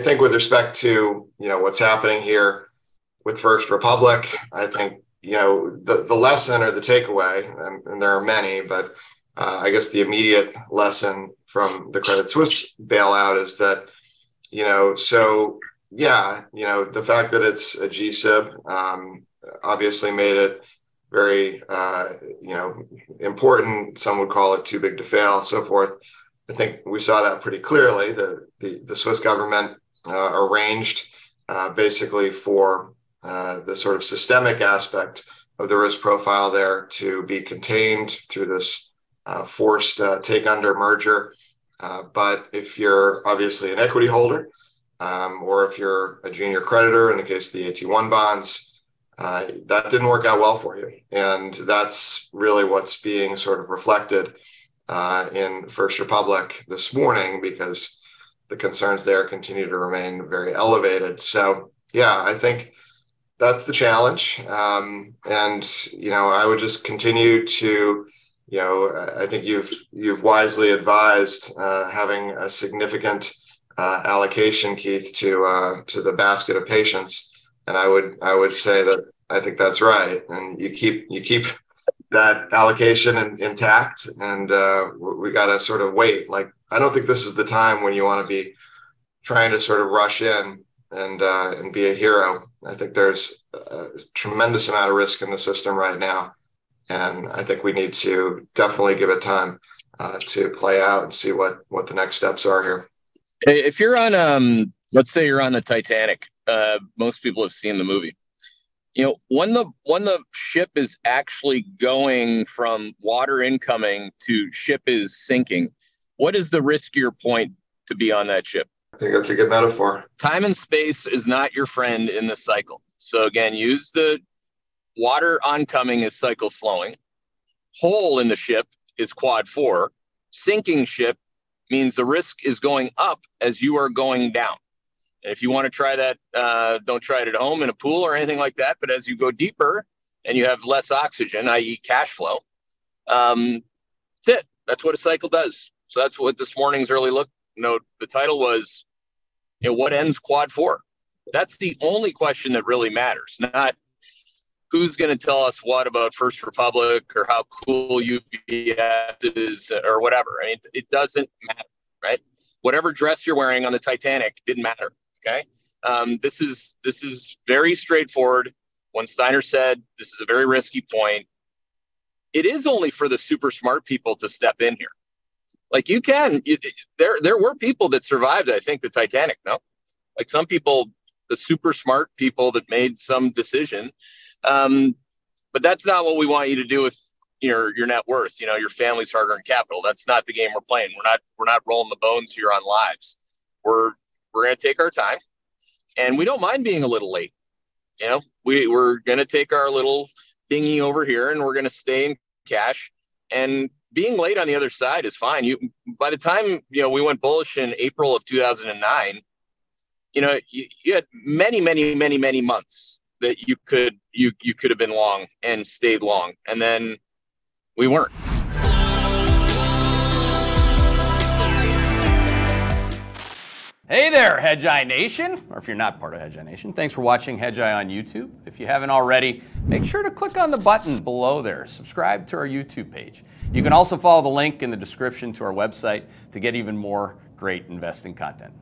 think with respect to, what's happening here with First Republic, I think, the lesson or the takeaway, and there are many, but I guess the immediate lesson from the Credit Suisse bailout is that, the fact that it's a G-SIB obviously made it very, important. Some would call it too big to fail, so forth. I think we saw that pretty clearly. The Swiss government arranged basically for the sort of systemic aspect of the risk profile there to be contained through this forced take under merger. But if you're obviously an equity holder, or if you're a junior creditor, in the case of the AT1 bonds, that didn't work out well for you. And that's really what's being sort of reflected in First Republic this morning, because the concerns there continue to remain very elevated. So, I think that's the challenge. And, I would just continue to, I think you've wisely advised having a significant allocation, Keith, to the basket of patients. And I would say that I think that's right. And you keep that allocation intact, and we got to sort of wait. Like, I don't think this is the time when you want to be trying to sort of rush in and be a hero. I think there's a tremendous amount of risk in the system right now, and I think we need to definitely give it time to play out and see what the next steps are here. If you're on, let's say you're on the Titanic, most people have seen the movie. When the ship is actually going from water incoming to ship is sinking, what is the riskier point to be on that ship? I think that's a good metaphor. Time and space is not your friend in this cycle. So again, use the water oncoming as cycle slowing. Hole in the ship is quad 4. Sinking ship means the risk is going up as you are going down. If you want to try that, don't try it at home in a pool or anything like that. But as you go deeper and you have less oxygen, i.e. cash flow, that's it. That's what a cycle does. So that's what this morning's early look note, the title was, what ends quad 4? That's the only question that really matters, not who's going to tell us what about First Republic or how cool UBS is or whatever. I mean, it doesn't matter, right? Whatever dress you're wearing on the Titanic didn't matter. Okay. This is very straightforward. When Steiner said this is a very risky point, it is only for the super smart people to step in here. Like there were people that survived, I think, the Titanic, no? Like some people, the super smart people that made some decision. But that's not what we want you to do with your net worth, your family's hard-earned capital. That's not the game we're playing. We're not rolling the bones here on lives. We're going to take our time, and we don't mind being a little late. We're going to take our little dinghy over here, and we're going to stay in cash. And being late on the other side is fine. By the time we went bullish in April of 2009, you had many months that you could have been long and stayed long, and then we weren't. Hey there, Hedgeye Nation, or if you're not part of Hedgeye Nation, thanks for watching Hedgeye on YouTube. If you haven't already, make sure to click on the button below there. Subscribe to our YouTube page. You can also follow the link in the description to our website to get even more great investing content.